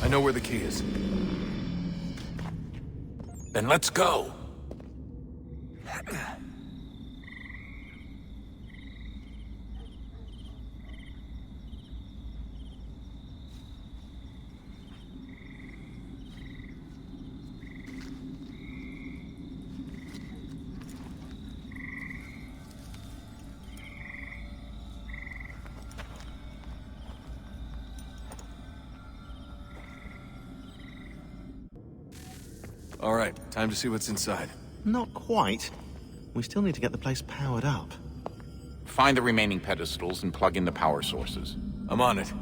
I know where the key is. Then let's go! All right, time to see what's inside. Not quite. We still need to get the place powered up. Find the remaining pedestals and plug in the power sources. I'm on it.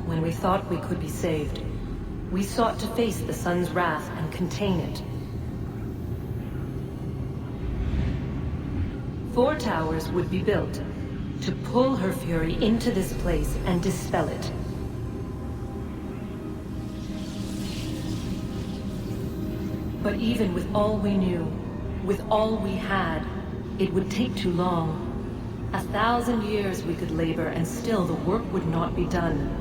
When we thought we could be saved, we sought to face the sun's wrath and contain it. 4 towers would be built to pull her fury into this place and dispel it. But even with all we knew, with all we had, it would take too long. 1,000 years we could labor and still the work would not be done.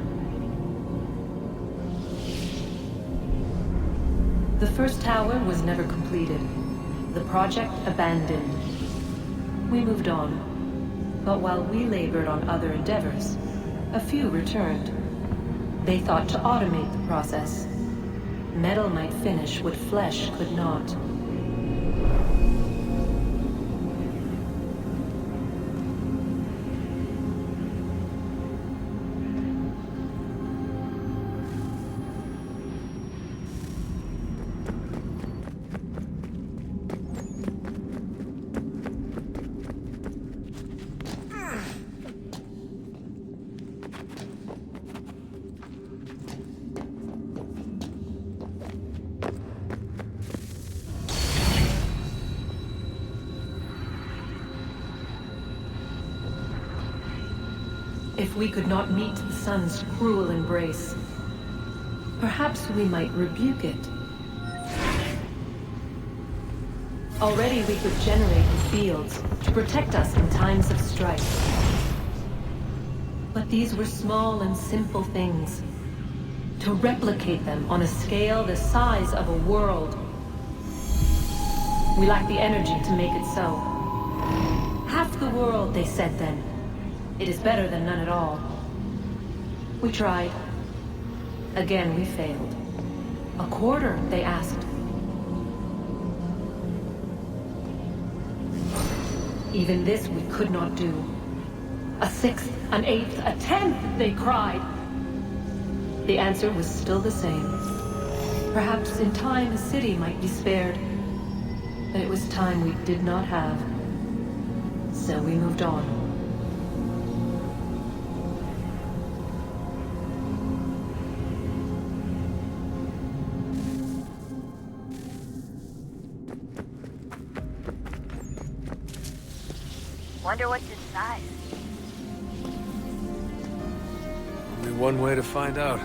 The first tower was never completed. The project abandoned. We moved on. But while we labored on other endeavors, a few returned. They thought to automate the process. Metal might finish what flesh could not. If we could not meet the sun's cruel embrace, perhaps we might rebuke it. Already we could generate the fields to protect us in times of strife. But these were small and simple things. To replicate them on a scale the size of a world, we lack the energy to make it so. Half the world, they said then. It is better than none at all. We tried. Again, we failed. A quarter, they asked. Even this we could not do. A 1/6, an 1/8, a 1/10, they cried. The answer was still the same. Perhaps in time a city might be spared. But it was time we did not have. So we moved on. Wonder what's inside. Only one way to find out.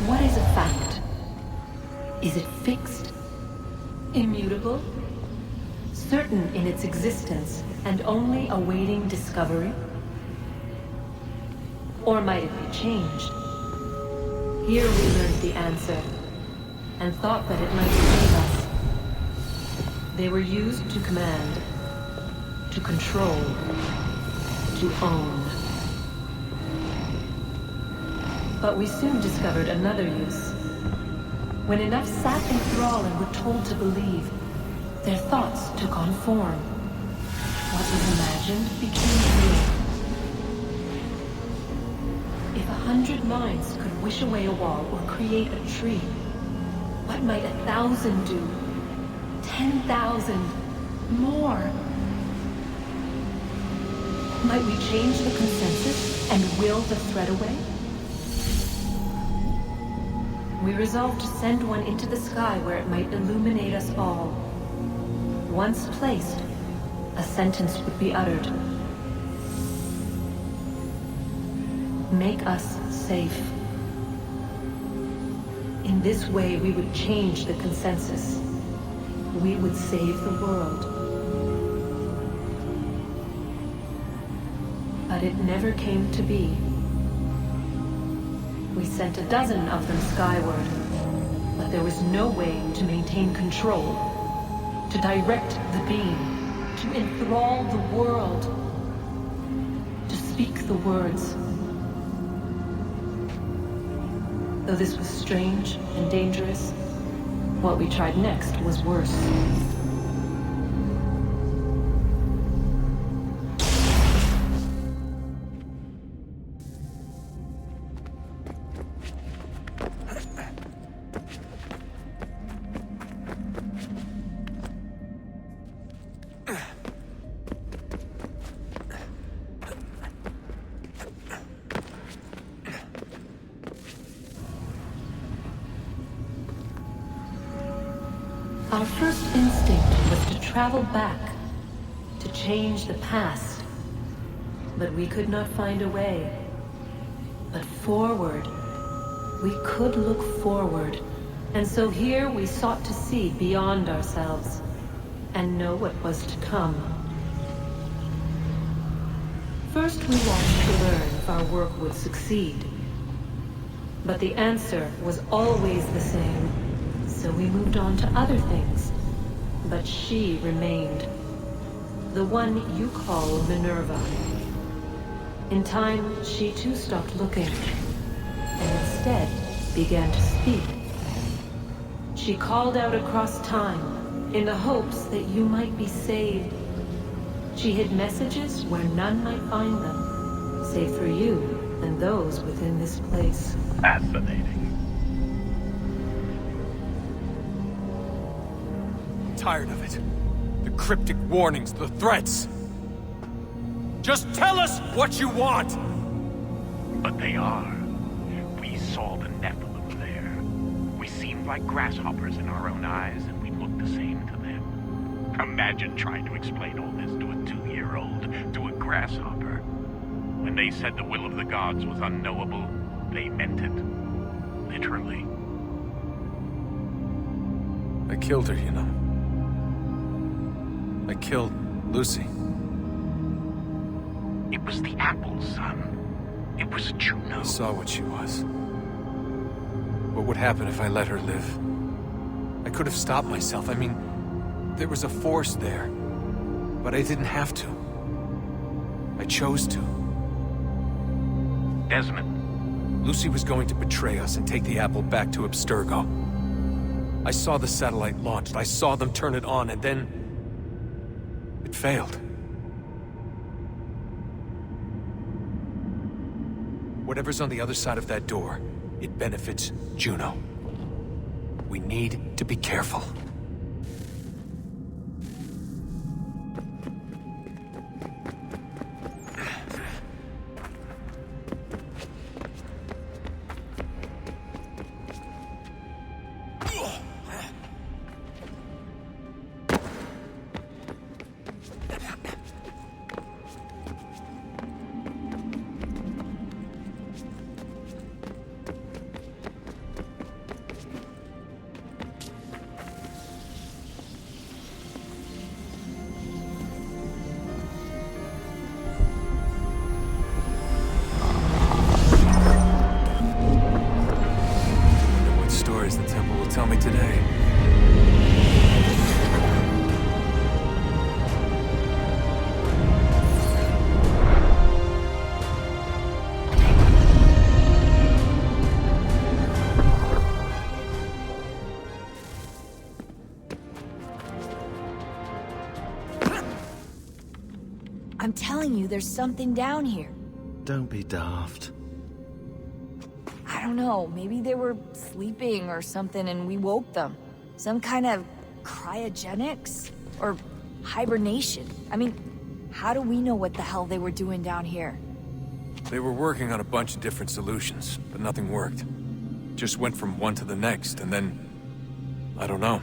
What is a fact? Is it fixed? Immutable? Certain in its existence and only awaiting discovery? Or might it be changed? Here we learned the answer, and thought that it might save us. They were used to command, to control, to own. But we soon discovered another use. When enough sat in thrall and were told to believe, their thoughts took on form. What was imagined became real. If 100 minds could wish away a wall or create a tree, what might 1,000 do? 10,000? More? Might we change the consensus and will the threat away? We resolved to send one into the sky where it might illuminate us all. Once placed, a sentence would be uttered. Make us safe. In this way, we would change the consensus. We would save the world. But it never came to be. We sent a dozen of them skyward, but there was no way to maintain control, to direct the beam, to enthrall the world, to speak the words. Though this was strange and dangerous, what we tried next was worse. Our first instinct was to travel back, to change the past. But we could not find a way. But forward, we could look forward. And so here we sought to see beyond ourselves, and know what was to come. First we wanted to learn if our work would succeed. But the answer was always the same. So we moved on to other things, but she remained. The one you call Minerva. In time, she too stopped looking, and instead began to speak. She called out across time, in the hopes that you might be saved. She hid messages where none might find them, save for you and those within this place. Fascinating. Tired of it. The cryptic warnings, the threats. Just tell us what you want! But they are. We saw the Nephilim there. We seemed like grasshoppers in our own eyes, and we looked the same to them. Imagine trying to explain all this to a 2-year-old, to a grasshopper. When they said the will of the gods was unknowable, they meant it. Literally. I killed her, you know. I killed Lucy. It was the apple, son. It was Juno. I saw what she was. What would happen if I let her live? I could have stopped myself. I mean, there was a force there. But I didn't have to. I chose to. Desmond. Lucy was going to betray us and take the apple back to Abstergo. I saw the satellite launched. I saw them turn it on, and then it failed. Whatever's on the other side of that door, it benefits Juno. We need to be careful. telling you there's something down here. Don't be daft. I don't know, maybe they were sleeping or something and we woke them. Some kind of cryogenics? Or hibernation? I mean, how do we know what the hell they were doing down here? They were working on a bunch of different solutions, but nothing worked. Just went from one to the next, and then... I don't know.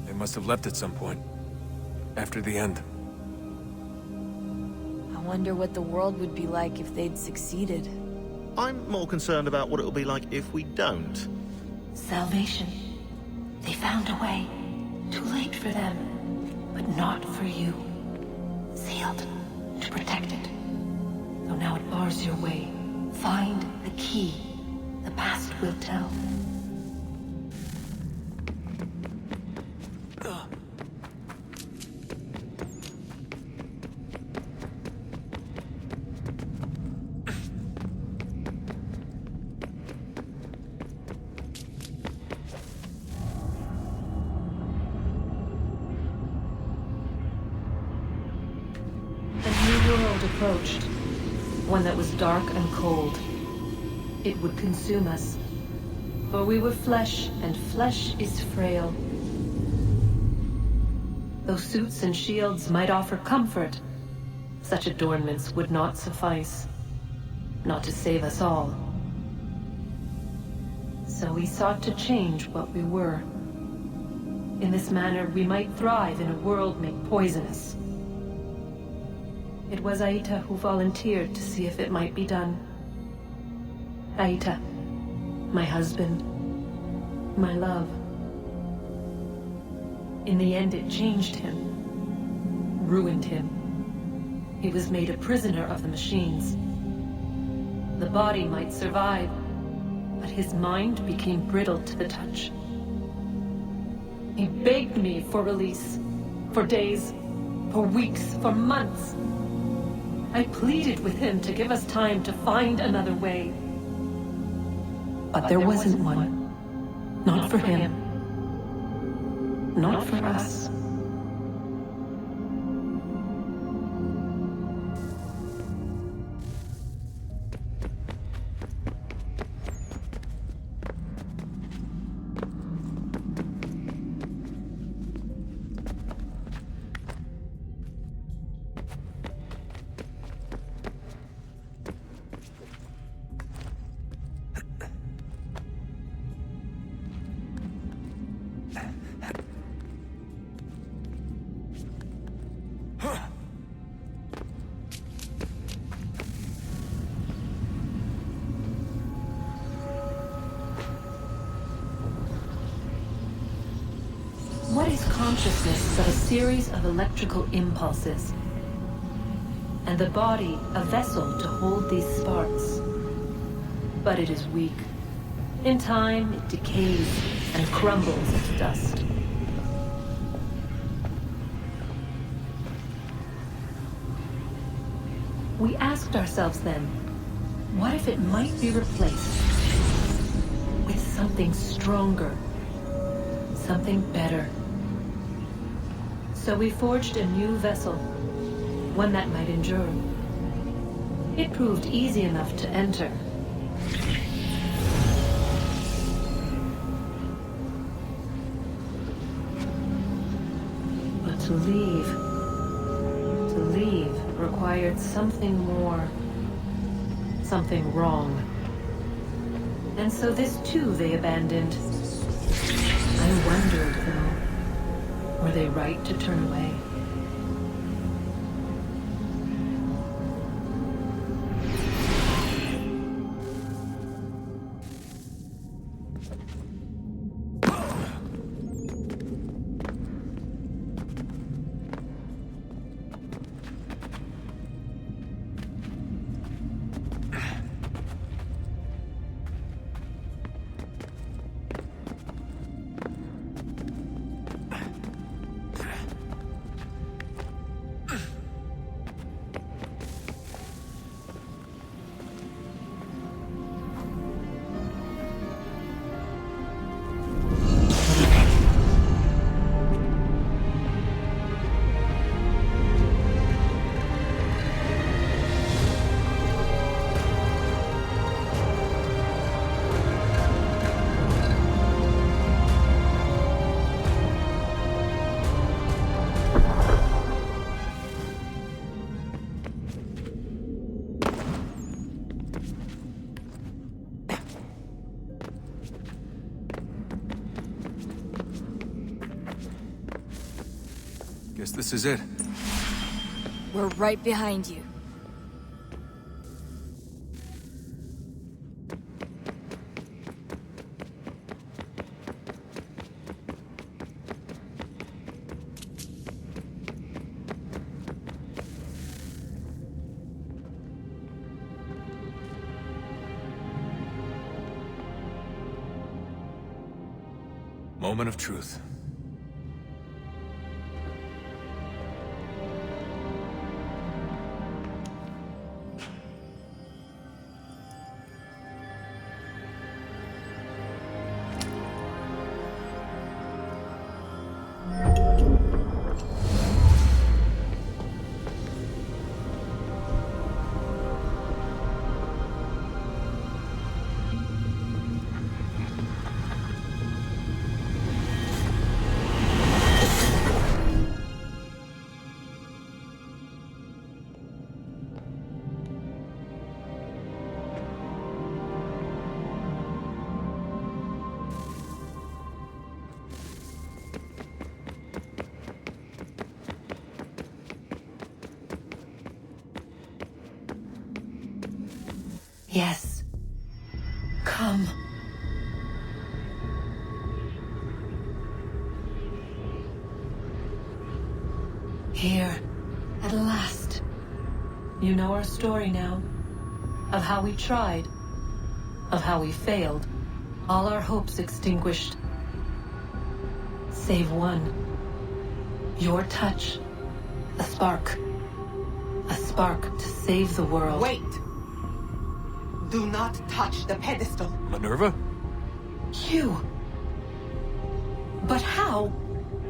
They must have left at some point. After the end. I wonder what the world would be like if they'd succeeded. I'm more concerned about what it'll be like if we don't. Salvation. They found a way. Too late for them, but not for you. Sealed to protect it. Though now it bars your way. Find the key. The past will tell. Approached, one that was dark and cold. It would consume us, for we were flesh, and flesh is frail. Though suits and shields might offer comfort, such adornments would not suffice, not to save us all. So we sought to change what we were. In this manner, we might thrive in a world made poisonous. It was Aita who volunteered to see if it might be done. Aita, my husband, my love. In the end, it changed him, ruined him. He was made a prisoner of the machines. The body might survive, but his mind became brittle to the touch. He begged me for release, for days, for weeks, for months. I pleaded with him to give us time to find another way. But there wasn't one. Not for him. Not for us. What is consciousness but a series of electrical impulses? And the body a vessel to hold these sparks. But it is weak. In time, it decays and crumbles into dust. We asked ourselves then, what if it might be replaced with something stronger, something better? So we forged a new vessel, one that might endure. It proved easy enough to enter. But to leave required something more, something wrong. And so this too they abandoned. I wondered, though, were they right to turn away? Guess this is it. We're right behind you. Moment of truth. Yes. Come. Here, at last. You know our story now. Of how we tried. Of how we failed. All our hopes extinguished. Save one. Your touch. A spark. A spark to save the world. Wait! Do not touch the pedestal. Minerva? You. But how?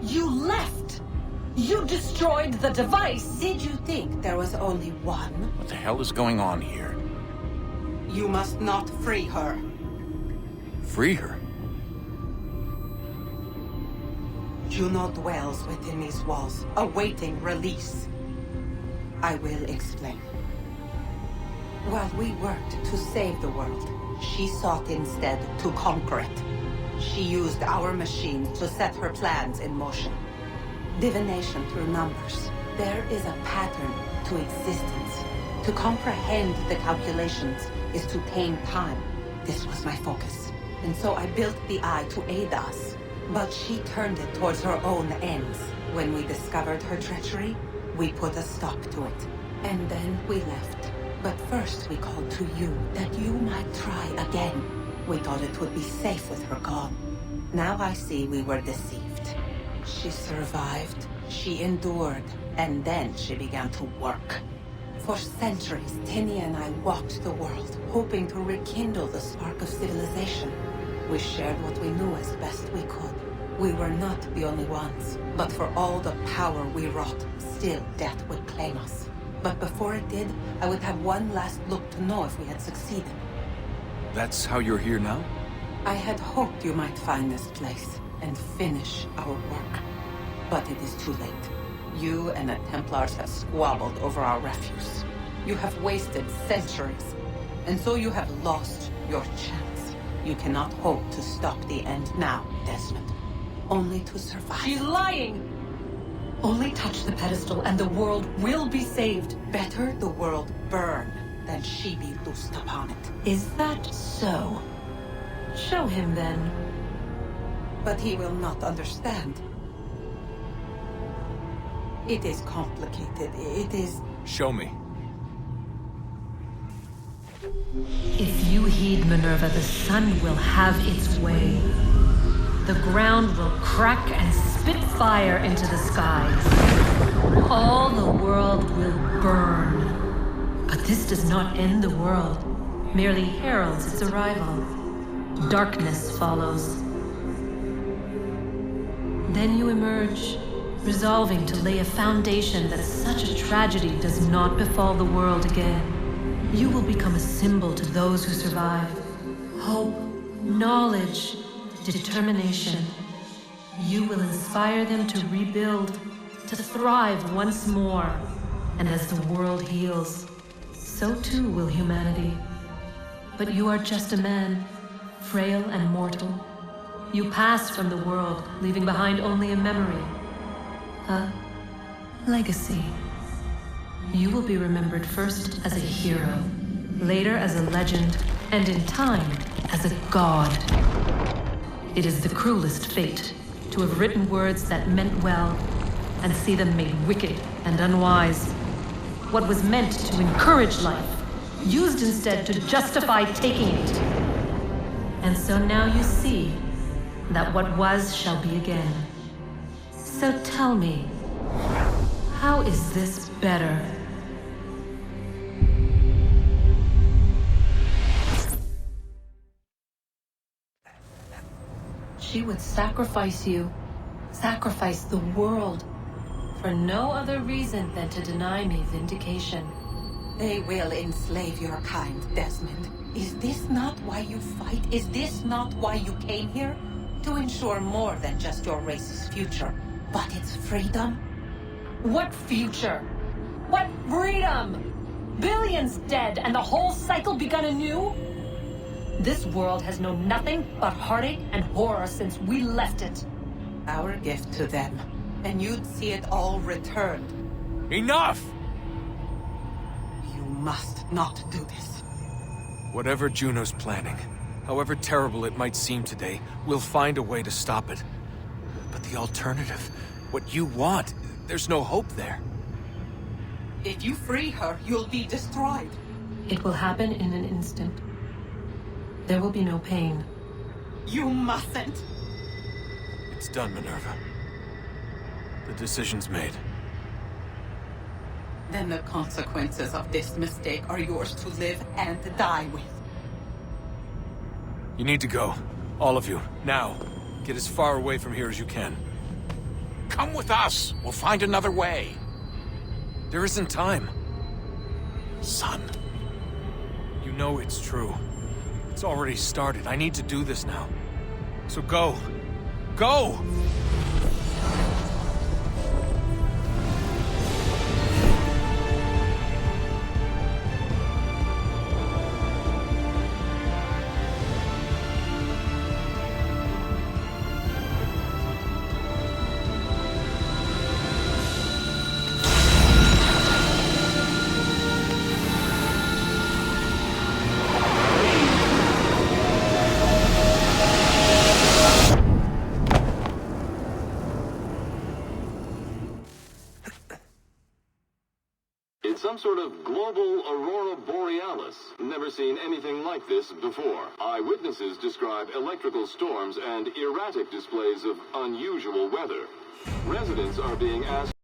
You left! You destroyed the device! Did you think there was only one? What the hell is going on here? You must not free her. Free her? Juno dwells within these walls, awaiting release. I will explain. While we worked to save the world, she sought instead to conquer it. She used our machine to set her plans in motion. Divination through numbers. There is a pattern to existence. To comprehend the calculations is to tame time. This was my focus. And so I built the eye to aid us. But she turned it towards her own ends. When we discovered her treachery, we put a stop to it. And then we left. But first we called to you, that you might try again. We thought it would be safe with her gone. Now I see we were deceived. She survived, she endured, and then she began to work. For centuries, Tinny and I walked the world, hoping to rekindle the spark of civilization. We shared what we knew as best we could. We were not the only ones, but for all the power we wrought, still death would claim us. But before it did, I would have one last look to know if we had succeeded. That's how you're here now? I had hoped you might find this place and finish our work. But it is too late. You and the Templars have squabbled over our refuse. You have wasted centuries, and so you have lost your chance. You cannot hope to stop the end now, Desmond. Only to survive. She's lying! Only touch the pedestal and the world will be saved. Better the world burn than she be loosed upon it. Is that so? Show him then. But he will not understand. It is complicated. It is... Show me. If you heed Minerva, the sun will have its way. The ground will crack and spit fire into the skies. All the world will burn. But this does not end the world, merely heralds its arrival. Darkness follows. Then you emerge, resolving to lay a foundation that such a tragedy does not befall the world again. You will become a symbol to those who survive. Hope, knowledge, determination. You will inspire them to rebuild, to thrive once more. And as the world heals, so too will humanity. But you are just a man, frail and mortal. You pass from the world, leaving behind only a memory. A Legacy. You will be remembered first as a hero, later as a legend, and in time, as a god. It is the cruelest fate to have written words that meant well, and see them made wicked and unwise. What was meant to encourage life, used instead to justify taking it. And so now you see that what was shall be again. So tell me, how is this better? She would sacrifice you, sacrifice the world, for no other reason than to deny me vindication. They will enslave your kind, Desmond. Is this not why you fight? Is this not why you came here? To ensure more than just your race's future, but its freedom? What future? What freedom? Billions dead and the whole cycle begun anew? This world has known nothing but heartache and horror since we left it. Our gift to them, and you'd see it all returned. Enough! You must not do this. Whatever Juno's planning, however terrible it might seem today, we'll find a way to stop it. But the alternative, what you want, there's no hope there. If you free her, you'll be destroyed. It will happen in an instant. There will be no pain. You mustn't. It's done, Minerva. The decision's made. Then the consequences of this mistake are yours to live and die with. You need to go. All of you. Now. Get as far away from here as you can. Come with us. We'll find another way. There isn't time. Son. You know it's true. It's already started. I need to do this now. So go. Go! Some sort of global aurora borealis. Never seen anything like this before. Eyewitnesses describe electrical storms and erratic displays of unusual weather. Residents are being asked